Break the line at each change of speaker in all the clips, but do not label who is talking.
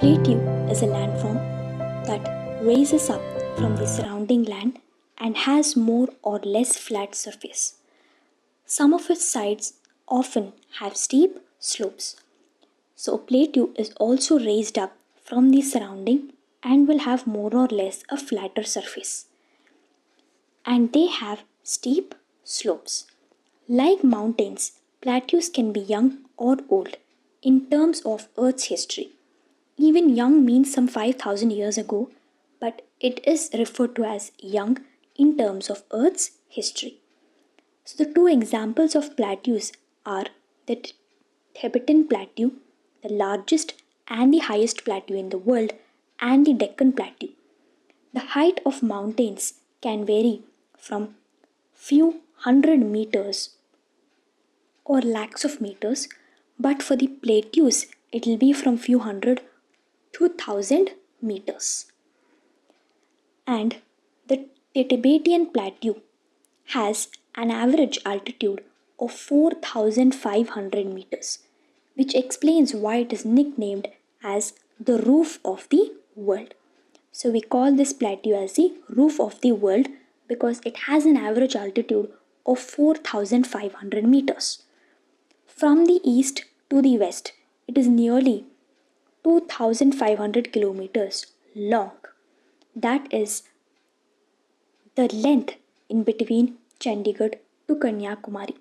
plateau is a landform that raises up from the surrounding land and has more or less flat surface. Some of its sides often have steep slopes. So a plateau is also raised up from the surrounding and will have more or less a flatter surface. And they have steep slopes. Like mountains, plateaus can be young or old in terms of Earth's history. Even young means some 5,000 years ago, but it is referred to as young in terms of Earth's history. So the two examples of plateaus are the Tibetan Plateau, the largest and the highest plateau in the world, and the Deccan Plateau. The height of mountains can vary from few hundred meters or lakhs of meters, but for the plateaus it will be from few hundred to 1,000 meters. And the Tibetan Plateau has an average altitude of 4,500 meters, which explains why it is nicknamed as the roof of the world. So we call this plateau as the roof of the world because it has an average altitude of 4,500 meters. From the east to the west, it is nearly 2,500 kilometers long. That is the length in between Chandigarh to Kanyakumari.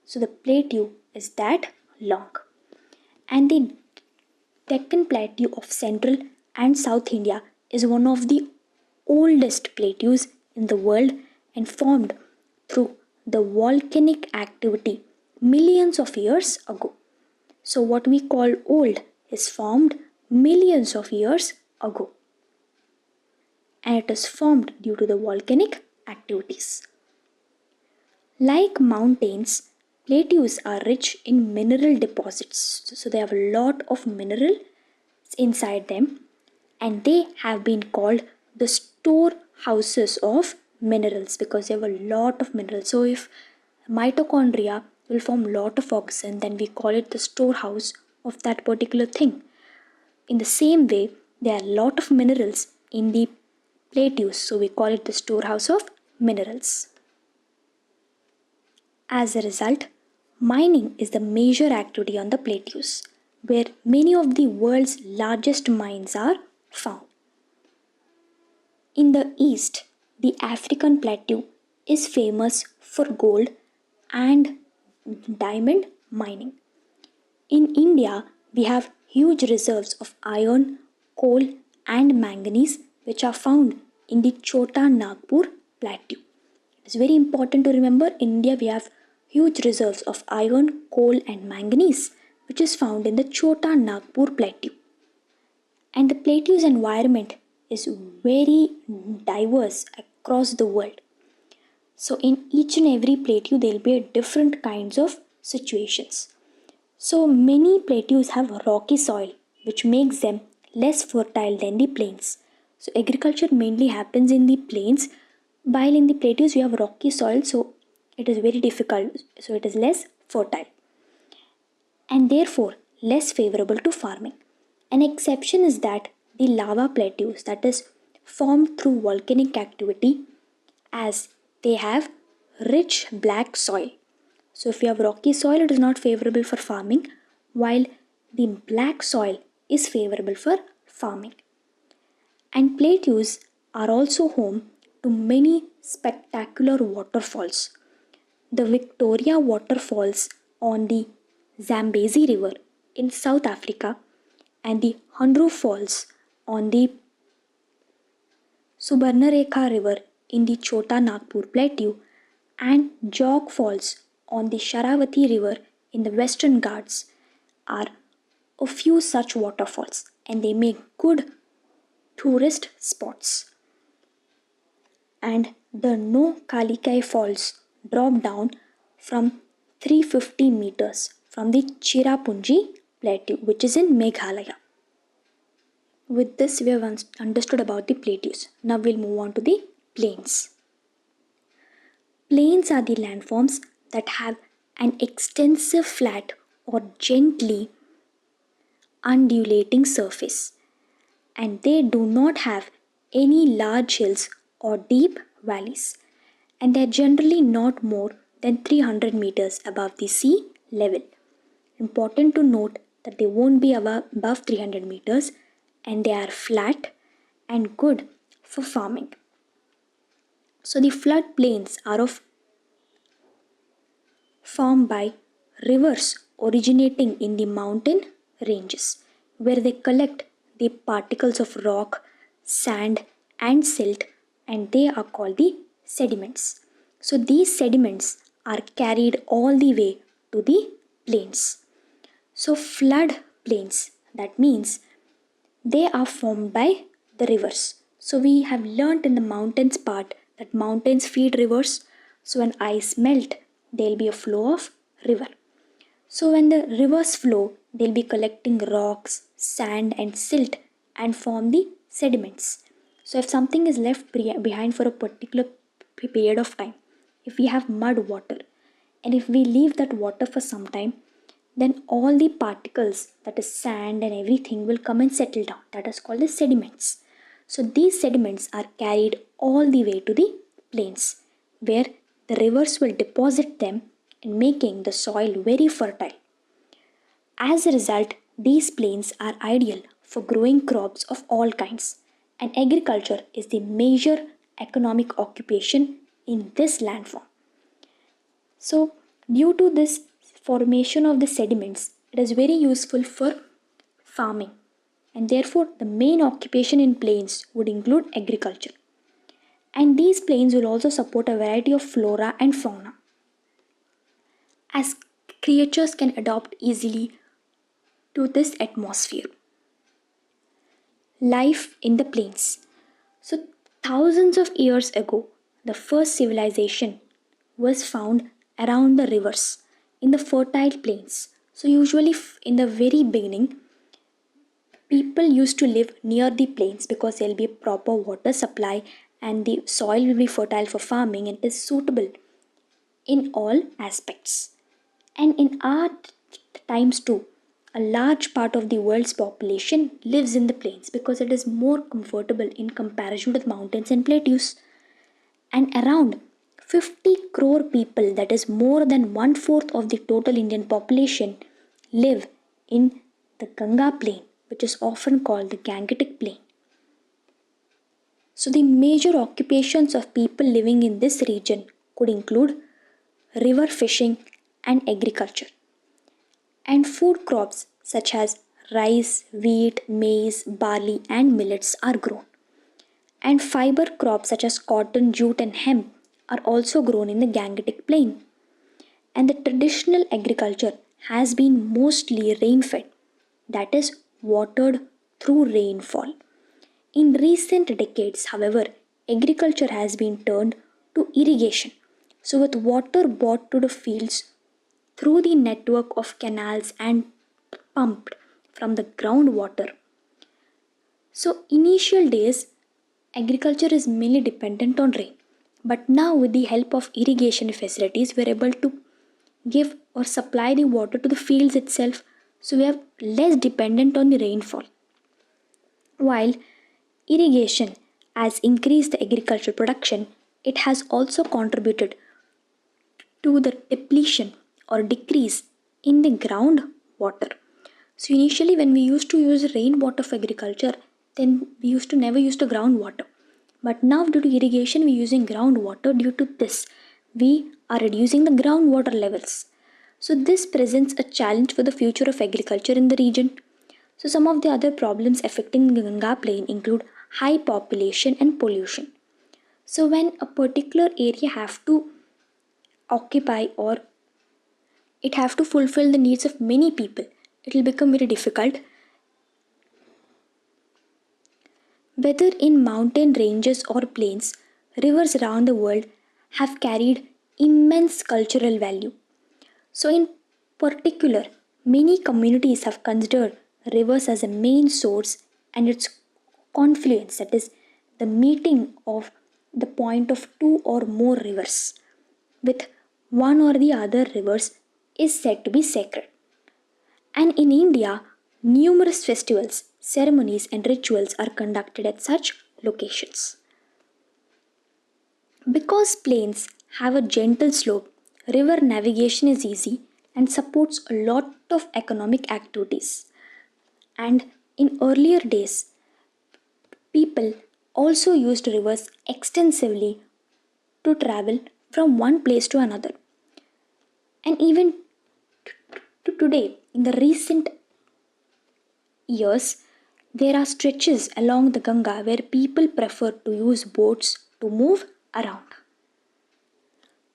So the plateau is that long. And the Deccan Plateau of Central and South India is one of the oldest plateaus in the world and formed through the volcanic activity millions of years ago. So what we call old is formed millions of years ago. And it is formed due to the volcanic activities. Like mountains, plateaus are rich in mineral deposits. So they have a lot of mineral inside them and they have been called the storehouses of minerals because they have a lot of minerals. So if mitochondria will form a lot of oxygen, then we call it the storehouse of that particular thing. In the same way, there are a lot of minerals in the plateaus, so we call it the storehouse of minerals. As a result, mining is the major activity on the plateaus, where many of the world's largest mines are found. In the east, the African plateau is famous for gold and diamond mining. In India, we have huge reserves of iron, coal, and manganese which are found in the Chota Nagpur plateau. It's very important to remember in India we have huge reserves of iron, coal, and manganese which is found in the Chota Nagpur plateau. And the plateau's environment is very diverse across the world. So in each and every plateau there will be different kinds of situations. So many plateaus have rocky soil which makes them less fertile than the plains. So agriculture mainly happens in the plains, while in the plateaus we have rocky soil, so it is very difficult, so it is less fertile and therefore less favorable to farming. An exception is that the lava plateaus, that is formed through volcanic activity, as they have rich black soil. So if you have rocky soil, it is not favorable for farming, while the black soil is favorable for farming. And plateaus are also home to many spectacular waterfalls. The Victoria waterfalls on the Zambezi River in South Africa and the Hundru Falls on the Subarnarekha River in the Chota Nagpur Plateau and Jog Falls on the Sharavati River in the Western Ghats are a few such waterfalls and they make good tourist spots. And the No Kalikai Falls drop down from 350 meters from the Cherrapunji Plateau, which is in Meghalaya. With this, we have understood about the plateaus. Now we'll move on to the plains. Plains are the landforms that have an extensive flat or gently undulating surface, and they do not have any large hills or deep valleys, and they are generally not more than 300 meters above the sea level. Important to note that they won't be above 300 meters, and they are flat and good for farming. So the floodplains are formed by rivers originating in the mountain ranges, where they collect the particles of rock, sand, and silt, and they are called the sediments. So these sediments are carried all the way to the plains. So flood plains, that means they are formed by the rivers. So we have learnt in the mountains part that mountains feed rivers. So when ice melt, there will be a flow of river. So when the rivers flow, they'll be collecting rocks, sand and silt and form the sediments. So if something is left behind for a particular period of time, if we have mud water and if we leave that water for some time, then all the particles, that is sand and everything, will come and settle down. That is called as sediments. So these sediments are carried all the way to the plains, where the rivers will deposit them and making the soil very fertile. As a result, these plains are ideal for growing crops of all kinds, and agriculture is the major economic occupation in this landform. So, due to this formation of the sediments, it is very useful for farming, and therefore the main occupation in plains would include agriculture. And these plains will also support a variety of flora and fauna, as creatures can adapt easily to this atmosphere. Life in the plains. So, thousands of years ago, the first civilization was found around the rivers in the fertile plains. So, usually in the very beginning, people used to live near the plains because there will be a proper water supply and the soil will be fertile for farming and it is suitable in all aspects. And in our times too, a large part of the world's population lives in the plains because it is more comfortable in comparison with mountains and plateaus. And around 50 crore people, that is more than one fourth of the total Indian population, live in the Ganga plain, which is often called the Gangetic plain. So, the major occupations of people living in this region could include river fishing and agriculture. And food crops such as rice, wheat, maize, barley, and millets are grown. And fiber crops such as cotton, jute, and hemp are also grown in the Gangetic plain. And the traditional agriculture has been mostly rain fed, that is, watered through rainfall. In recent decades, however, agriculture has been turned to irrigation. So, with water brought to the fields through the network of canals and pumped from the groundwater. So, initial days, agriculture is mainly dependent on rain. But now, with the help of irrigation facilities, we are able to give or supply the water to the fields itself. So, we are less dependent on the rainfall. While irrigation has increased the agricultural production, it has also contributed to the depletion or decrease in the groundwater. So initially when we used to use rainwater for agriculture, then we used to never use the groundwater. But now due to irrigation, we're using groundwater. Due to this, we are reducing the groundwater levels. So this presents a challenge for the future of agriculture in the region. So some of the other problems affecting the Ganga plain include high population and pollution. So when a particular area have to occupy or it have to fulfill the needs of many people, it will become very difficult. Whether in mountain ranges or plains, rivers around the world have carried immense cultural value. So in particular, many communities have considered rivers as a main source and its confluence, that is the meeting of the point of two or more rivers with one or the other rivers, is said to be sacred. And in India, Numerous festivals, ceremonies, and rituals are conducted at such locations. Because plains have a gentle slope, river navigation is easy and supports a lot of economic activities. And in earlier days, people also used rivers extensively to travel from one place to another. And even to today, in the recent years, there are stretches along the Ganga where people prefer to use boats to move around.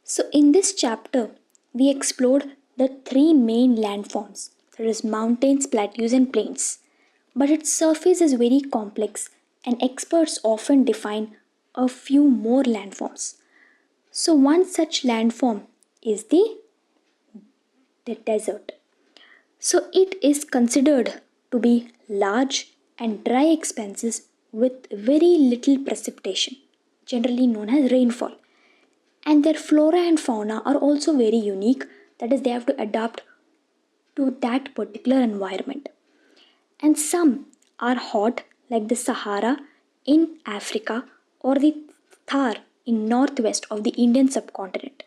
So, in this chapter, we explored the three main landforms, that is, mountains, plateaus, and plains. But its surface is very complex, and experts often define a few more landforms. So, one such landform is the desert. So, it is considered to be large and dry expanses with very little precipitation, generally known as rainfall. And their flora and fauna are also very unique, that is, they have to adapt to that particular environment. And some are hot, like the Sahara in Africa or the Thar in northwest of the Indian subcontinent.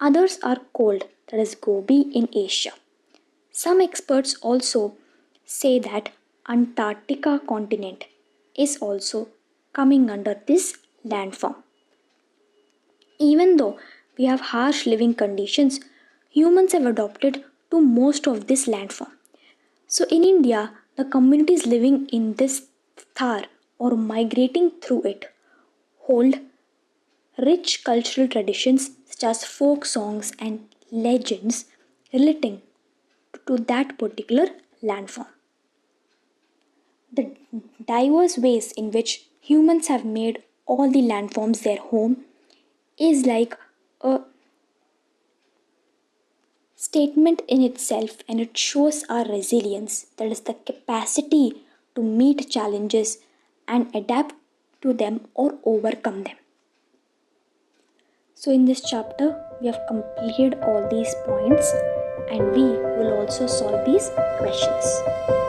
Others are cold, that is Gobi in Asia. Some experts also say that Antarctica continent is also coming under this landform. Even though we have harsh living conditions, humans have adopted to most of this landform. So in India, the communities living in this Thar or migrating through it hold rich cultural traditions such as folk songs and legends relating to that particular landform. The diverse ways in which humans have made all the landforms their home is like a statement in itself, and it shows our resilience, that is the capacity to meet challenges and adapt to them or overcome them. So in this chapter we have completed all these points and we will also solve these questions.